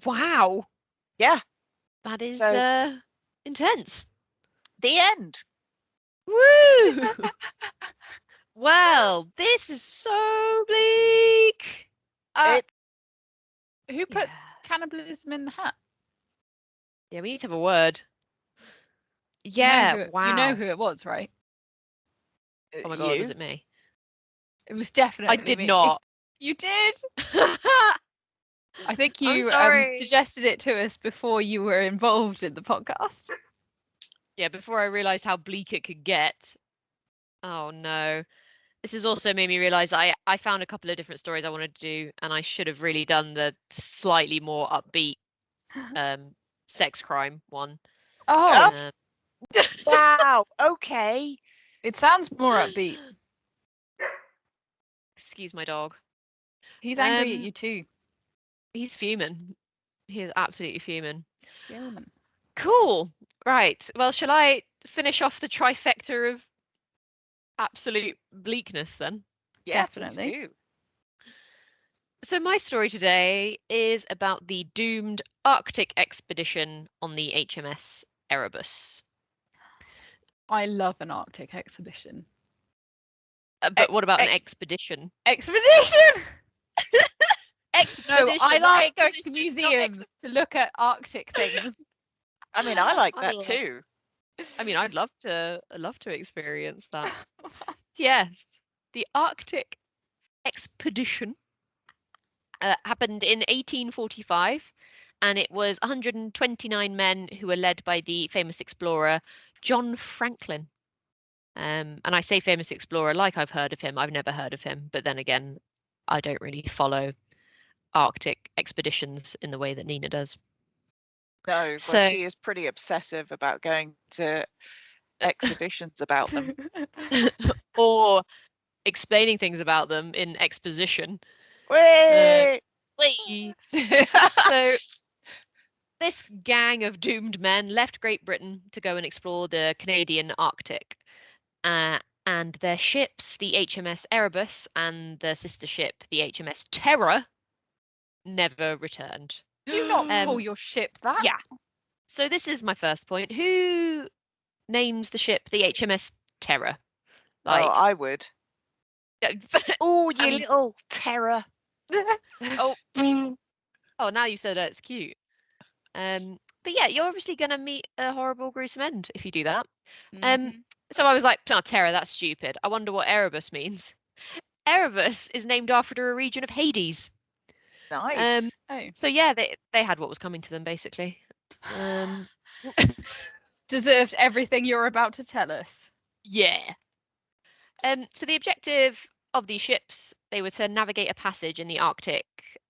Wow, Yeah, that is So- intense. the end. Woo! Well, this is so bleak. Uh, It- who put Yeah. cannibalism in the hat? Yeah, we need to have a word. You know Yeah, who- wow. You know who it was, right? Oh my god, you. was it me? It was definitely I did me. not. You did. I think I'm you sorry. suggested it to us before you were involved in the podcast. Yeah, before I realized how bleak it could get. Oh no. This has also made me realize I found a couple of different stories I wanted to do, and I should have really done the slightly more upbeat sex crime one. Oh, Um, Wow. Okay. it sounds more upbeat. excuse my dog. He's angry at Um, you too. He's fuming. He is absolutely fuming. Human. Cool. Right. Well, shall I finish off the trifecta of absolute bleakness then? Yeah, Definitely. please do. So my story today is about the doomed Arctic expedition on the HMS Erebus. I love an Arctic exhibition. But what about an ex- expedition? Expedition! Expedition. No, I like going It's to not museums to look at Arctic things. I mean, I like I that love- too. I mean, I'd love to experience that. Yes, the Arctic expedition happened in 1845, and it was 129 men who were led by the famous explorer John Franklin. And I say famous explorer like I've heard of him. I've never heard of him, but then again, I don't really follow Arctic expeditions in the way that Nina does. No, So- well, she is pretty obsessive about going to exhibitions about them. Or explaining things about them in exposition. Wait! Whee! So this gang of doomed men left Great Britain to go and explore the Canadian Arctic. And their ships, the HMS Erebus and the sister ship, the HMS Terror, never returned. Do you not call Um, your ship that? Yeah. So this is my first point. Who names the ship the HMS Terror? Oh, I would. Oh, you I mean- little terror. oh, oh, now you said it's cute. But yeah, you're obviously gonna meet a horrible, gruesome end if you do that. Mhm. So I was like, oh, Terror, that's stupid. I wonder what Erebus means. Erebus is named after a region of Hades. Nice. Oh. So yeah, they had what was coming to them basically. Deserved everything you're about to tell us. Yeah. So the objective of these ships, they were to navigate a passage in the Arctic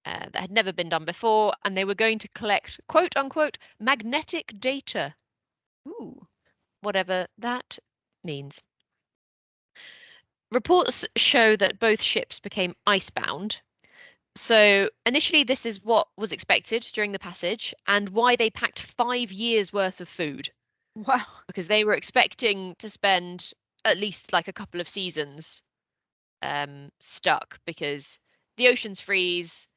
that had never been done before, and they were going to collect quote unquote magnetic data, Ooh. whatever that means. Reports show that both ships became icebound. So initially, this is what was expected during the passage and why they packed 5 years worth of food, Wow. because they were expecting to spend at least like a couple of seasons stuck, because the oceans freeze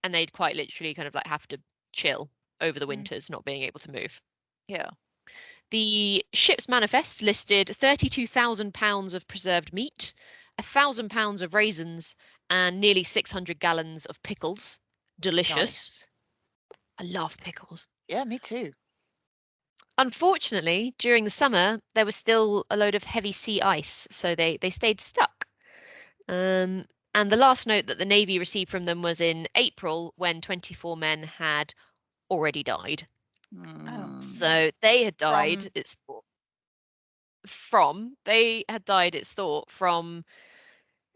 and they'd quite literally kind of like have to chill over the winters, not being able to move. Yeah. The ship's manifest listed 32,000 pounds of preserved meat, 1,000 pounds of raisins, and nearly 600 gallons of pickles. Delicious. Nice. I love pickles. Yeah, me too. Unfortunately, during the summer, there was still a load of heavy sea ice, so they stayed stuck. And the last note that the Navy received from them was in April, when 24 men had already died. Mm. So they had died, they had died, it's thought, from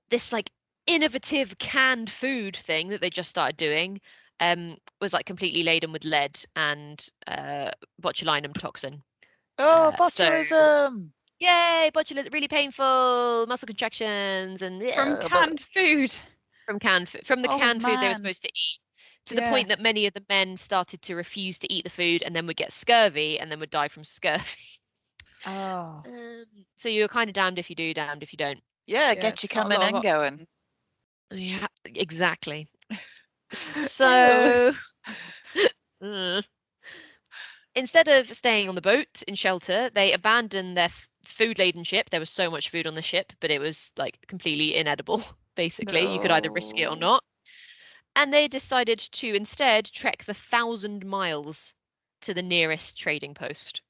this like innovative canned food thing that they just started doing. Was like completely laden with lead and botulinum toxin. Oh, so- botulism. Yay, botulism, really painful muscle contractions and From canned food. from canned food, from the Oh, canned food they were man. supposed to eat, to the Yeah. point that many of the men started to refuse to eat the food and then would get scurvy and then would die from scurvy. Oh. So you're kind of damned if you do, damned if you don't. Yeah, get you it's not a coming lot of and going. options. Yeah, exactly. So Instead of staying on the boat in shelter, they abandoned their food-laden ship. There was so much food on the ship, but it was like completely inedible. Basically, you could either risk it or No. not. And they decided to instead trek the 1,000 miles to the nearest trading post.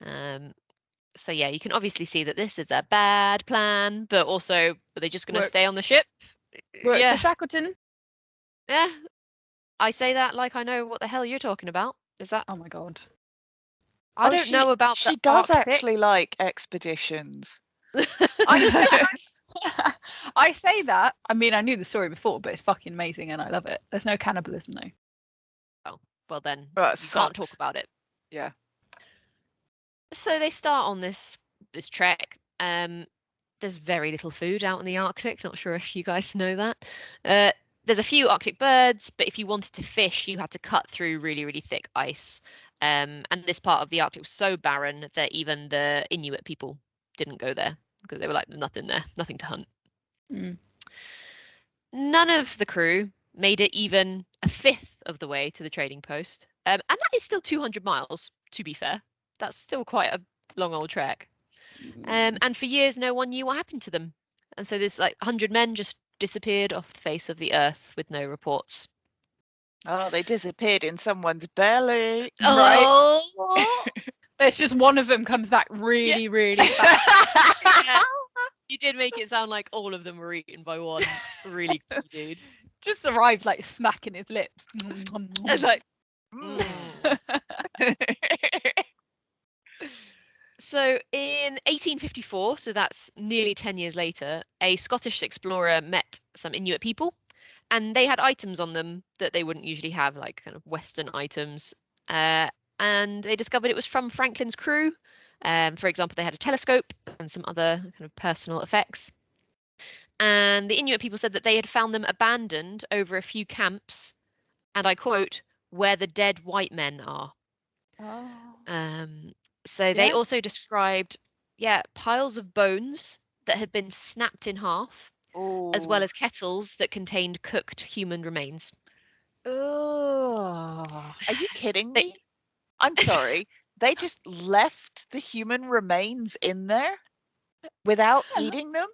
So yeah, you can obviously see that this is a bad plan, but also, are they just going to Work. stay on the ship? Work Yeah. for Shackleton. Yeah. I say that like I know what the hell you're talking about. Is that? Oh my god. I don't know about She the does Arctic. actually like expeditions. I say that. I mean, I knew the story before, but it's fucking amazing and I love it. There's no cannibalism though. Oh, well then, Well, you that can't talk sucks. about it. Yeah. So they start on this trek. There's very little food out in the Arctic. Not sure if you guys know that. There's a few Arctic birds, but if you wanted to fish, you had to cut through really, really thick ice. And this part of the Arctic was so barren that even the Inuit people didn't go there because they were like, nothing there, nothing to hunt. Mm. None of the crew made it even a fifth of the way to the trading post. And that is still 200 miles, to be fair. That's still quite a long old trek. And for years, no one knew what happened to them. And so this like 100 men just disappeared off the face of the earth with no reports. Oh, they disappeared in someone's belly. Right. Oh, There's just one of them comes back really, really fast. yeah. You did make it sound like all of them were eaten by one really cool dude. Just arrived like smacking his lips. It's like, Mm. so in 1854, so that's nearly 10 years later, a Scottish explorer met some Inuit people and they had items on them that they wouldn't usually have, like kind of Western items. And they discovered it was from Franklin's crew. For example, they had a telescope and some other kind of personal effects. And the Inuit people said that they had found them abandoned over a few camps, and I quote, where the dead white men are. Oh. So they Yeah. also described, piles of bones that had been snapped in half, as well Ooh. as kettles that contained cooked human remains. Oh. Are you kidding They- me? I'm sorry. They just left the human remains in there without Yeah. eating them?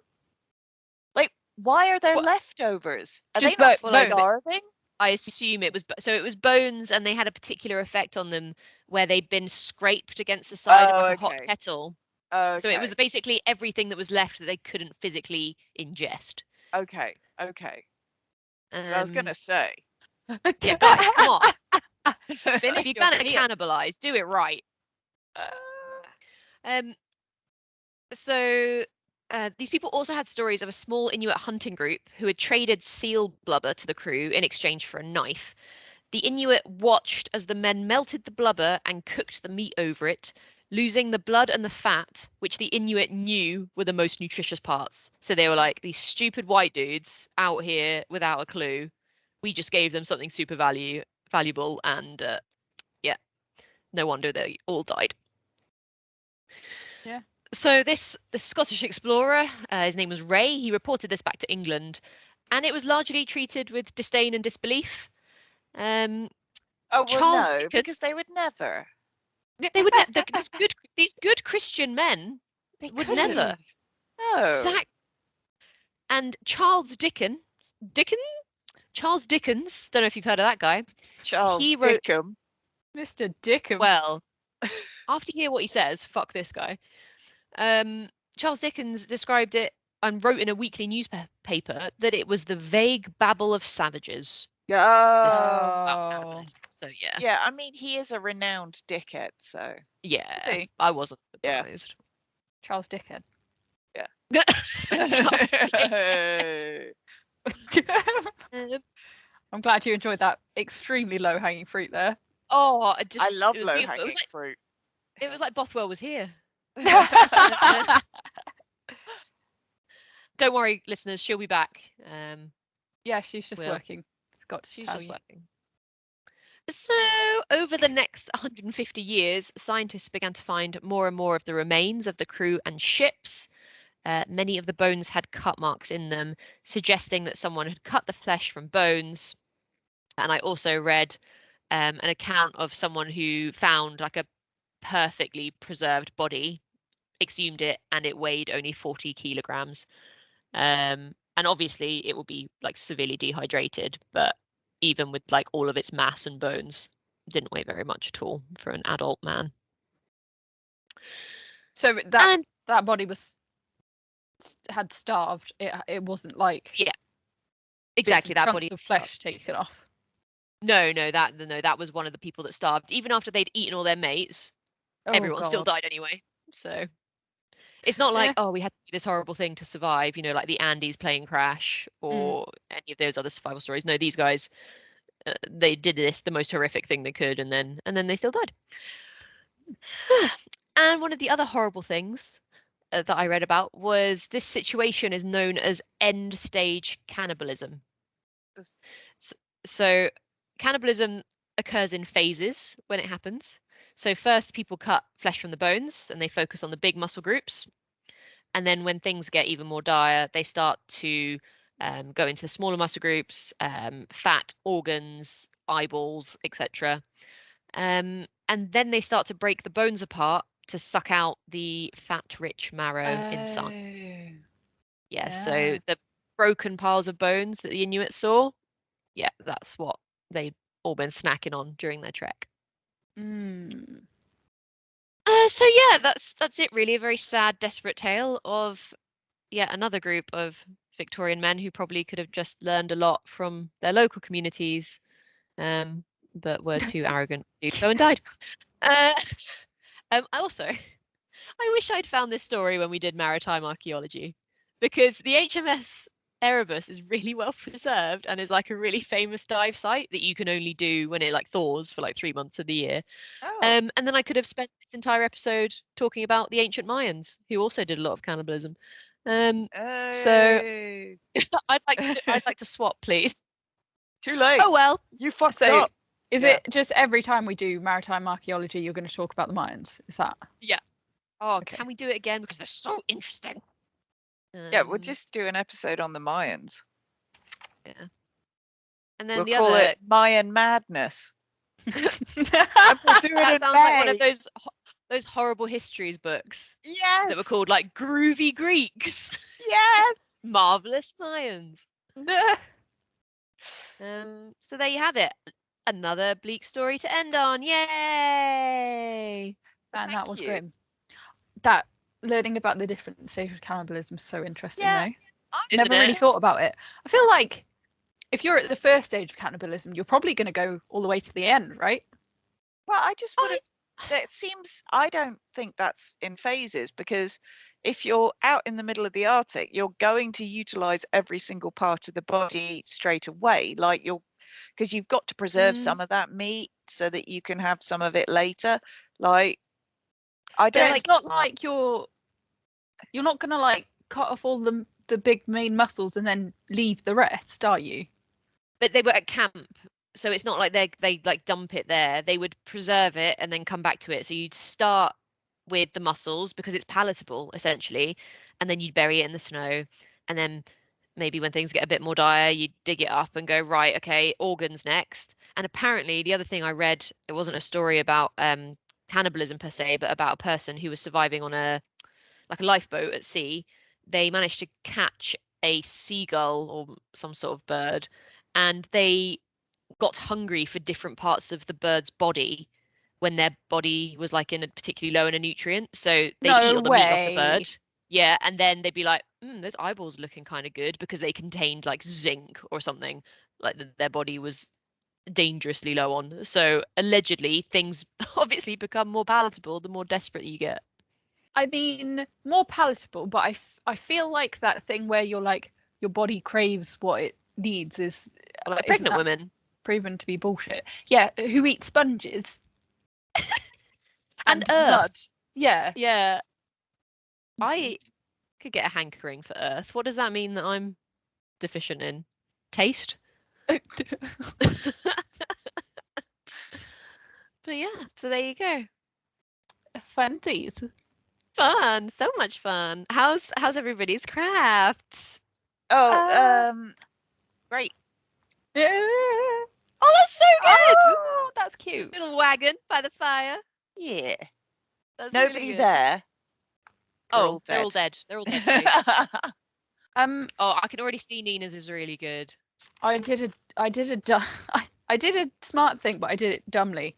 Like, why are there Well, leftovers? Are just they not bones. starving? I assume it was so. It was bones, and they had a particular effect on them where they'd been scraped against the side of like a hot okay. kettle. Okay. So it was basically everything that was left that they couldn't physically ingest. Okay. I was gonna say. Yeah, guys, come on. Finish If you're your gonna meal. cannibalize, do it right. So these people also had stories of a small Inuit hunting group who had traded seal blubber to the crew in exchange for a knife. The Inuit watched as the men melted the blubber and cooked the meat over it, losing the blood and the fat, which the Inuit knew were the most nutritious parts. So they were like, these stupid white dudes out here without a clue. We just gave them something super valuable, and no wonder they all died. Yeah. So the Scottish explorer, his name was Ray, he reported this back to England, and it was largely treated with disdain and disbelief. Oh well, Charles no, Dickens- because they would never. They would these good Christian men They would couldn't. never. No. Exact. And Charles Dickens, don't know if you've heard of that guy. Charles he wrote- Dickham. Mr. Dickham. Well, after you hear what he says, fuck this guy. Charles Dickens described it and wrote in a weekly newspaper that it was the vague babble of savages. Yeah. So yeah. Yeah, I mean, he is a renowned dickhead, so. Yeah, See? I wasn't Yeah. surprised. Charles Dickhead. I'm glad you enjoyed that extremely low hanging fruit there. Oh, I love it was low beautiful. hanging fruit. It was like Bothwell was here. Don't worry, listeners, she'll be back. Yeah, she's just Will. working. Forgot to She's tell just you. working. So, over the next 150 years, scientists began to find more and more of the remains of the crew and ships. Many of the bones had cut marks in them, suggesting that someone had cut the flesh from bones. And I also read an account of someone who found like a perfectly preserved body, exhumed it, and it weighed only 40 kilograms. And obviously it will be like severely dehydrated, but even with like all of its mass and bones, didn't weigh very much at all for an adult man. So that body had starved. It wasn't like Exactly, that chunks body of flesh taken off. No, that was one of the people that starved. Even after they'd eaten all their mates, everyone still died anyway. So it's not like, oh, we had to do this horrible thing to survive, like the Andes plane crash or any of those other survival stories. No, these guys, they did the most horrific thing they could, and then they still died. And one of the other horrible things that I read about was this situation is known as end stage cannibalism. So cannibalism occurs in phases when it happens. So first people cut flesh from the bones and they focus on the big muscle groups. And then when things get even more dire, they start to go into the smaller muscle groups, fat, organs, eyeballs, etc. And then they start to break the bones apart to suck out the fat-rich marrow inside. Yeah, so the broken piles of bones that the Inuit saw, yeah, that's what they'd all been snacking on during their trek. So yeah, that's it really. A very sad, desperate tale of yet another group of Victorian men who probably could have just learned a lot from their local communities, but were too arrogant to do so and died. I wish I'd found this story when we did maritime archaeology, because the HMS Erebus is really well preserved and is like a really famous dive site that you can only do when it like thaws for like 3 months of the year. And then I could have spent this entire episode talking about the ancient Mayans, who also did a lot of cannibalism. So I'd like to swap, please. Too late. Oh well, you fucked up. Is it just every time we do maritime archaeology, you're going to talk about the Mayans? Is that? Yeah. Oh, okay. Can we do it again, because they're so interesting? Yeah, we'll just do an episode on the Mayans. Yeah. And then we'll call it Mayan Madness. And we'll do it that sounds like one of those horrible histories books. Yes. That were called like Groovy Greeks. Yes. Marvelous Mayans. So there you have it. Another bleak story to end on. Yay! And that was good. That learning about the different stages of cannibalism is so interesting, though. I never really thought about it. I feel like if you're at the first stage of cannibalism, you're probably going to go all the way to the end, right? Well, I just would have. It seems I don't think that's in phases, because if you're out in the middle of the Arctic, you're going to utilize every single part of the body straight away, because you've got to preserve some of that meat so that you can have some of it later. Like, I don't. It's not like you're not gonna like cut off all the big main muscles and then leave the rest, are you? But they were at camp, so it's not like they like dump it there. They would preserve it and then come back to it. So you'd start with the muscles because it's palatable essentially, and then you'd bury it in the snow, and then maybe when things get a bit more dire, you dig it up and go, right, okay, organs next. And apparently the other thing I read, it wasn't a story about cannibalism per se, but about a person who was surviving on a lifeboat at sea. They managed to catch a seagull or some sort of bird, and they got hungry for different parts of the bird's body when their body was like in a particularly low in a nutrient. So they'd eat all the meat off the bird. Yeah, and then they'd be like, those eyeballs looking kind of good, because they contained like zinc or something, like their body was dangerously low on. So allegedly things obviously become more palatable the more desperate you get. I mean, more palatable, but I feel like that thing where you're like your body craves what it needs is like pregnant women proven to be bullshit. Yeah, who eat sponges and earth. Mud. Yeah. I could get a hankering for earth. What does that mean that I'm deficient in? Taste? But yeah, so there you go. Funsies. Fun, so much fun. How's everybody's crafts? Great. Yeah. Oh, that's so good. Oh, cute. Little wagon by the fire. Yeah. That's really Nobody good. there. Oh, they're all dead. They're all dead. Mate. Um, Oh, I can already see Nina's is really good. I did a smart thing, but I did it dumbly.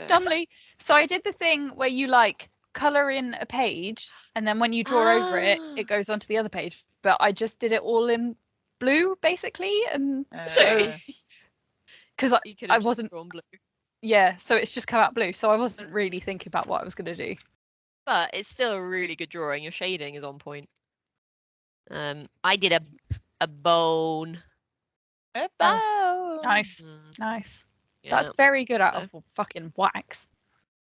Dumbly. So I did the thing where you like color in a page, and then when you draw over it, Ah. it goes onto the other page. But I just did it all in blue, basically, and so because You could I have wasn't, drawn blue. yeah. So it's just come out blue. So I wasn't really thinking about what I was gonna do. But it's still a really good drawing. Your shading is on point. I did a bone. Nice, Mm, nice. yeah. That's very good out so- of fucking wax.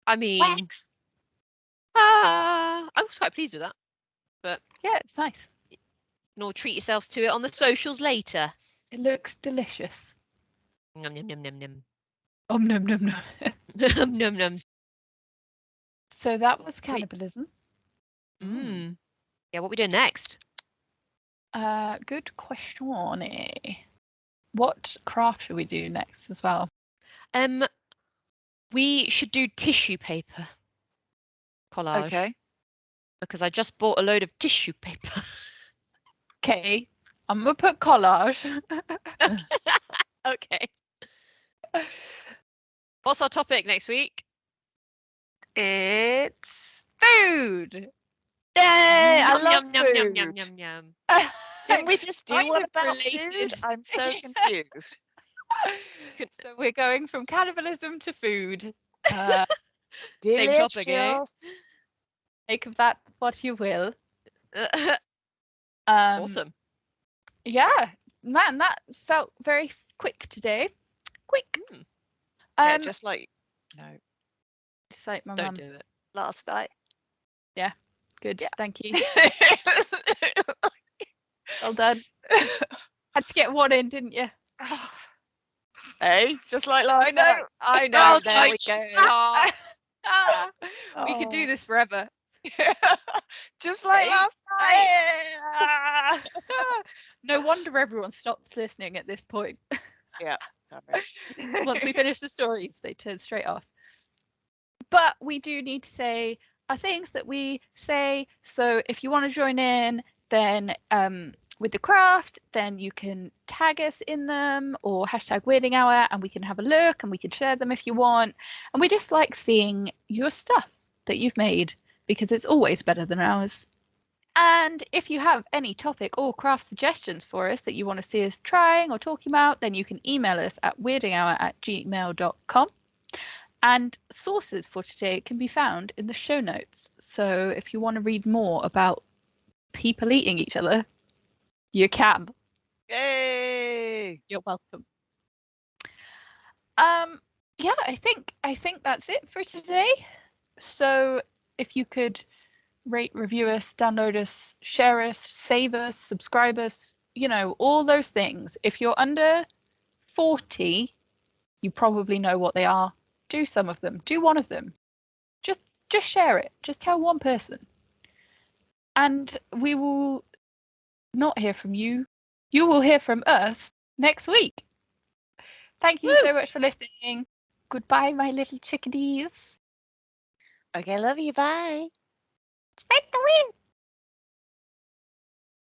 I mean, Wax. I was quite pleased with that. But Yeah, it's nice. you can all treat yourselves to it on the socials later. It looks delicious. Num num num num num. Num num num. Num num num. So that was cannibalism. Yeah, what we doing next? Good question. What craft should we do next as well? We should do tissue paper collage. Okay. Because I just bought a load of tissue paper. Okay, I'm gonna put collage. Okay. What's our topic next week? It's food. Yay! I love Yum, yum, yum, yum, food. yum, yum. Can we just do Kind one of about related. food? I'm so confused. So we're going from cannibalism to food. Same topic, eh? Delicious. Make of that what you will. Awesome. Yeah, man, that felt very quick today. Quick. Yeah, just like like my mum. Don't do it. last night. Good, Yeah. thank you. Well done. Had to get one in, didn't you? Hey, just like last I know. night. I know. Oh, There we go. stop. We could do this forever. Just like Hey. last night. No wonder everyone stops listening at this point. Yeah. Once we finish the stories, they turn straight off. But we do need to say our things that we say. So if you want to join in, then with the craft, then you can tag us in them or hashtag Weirding Hour, and we can have a look and we can share them if you want. And we just like seeing your stuff that you've made because it's always better than ours. And if you have any topic or craft suggestions for us that you want to see us trying or talking about, then you can email us at weirdinghour@gmail.com. And sources for today can be found in the show notes. So if you want to read more about people eating each other, you can. Yay! You're welcome. Yeah, I think that's it for today. So if you could rate, review us, download us, share us, save us, subscribe us, you know, all those things. If you're under 40, you probably know what they are. Do some of them. Do one of them. Just share it. Just tell one person. And we will not hear from you. You will hear from us next week. Thank you so much for listening. Goodbye, my little chickadees. Okay, love you. Bye. Spread the word.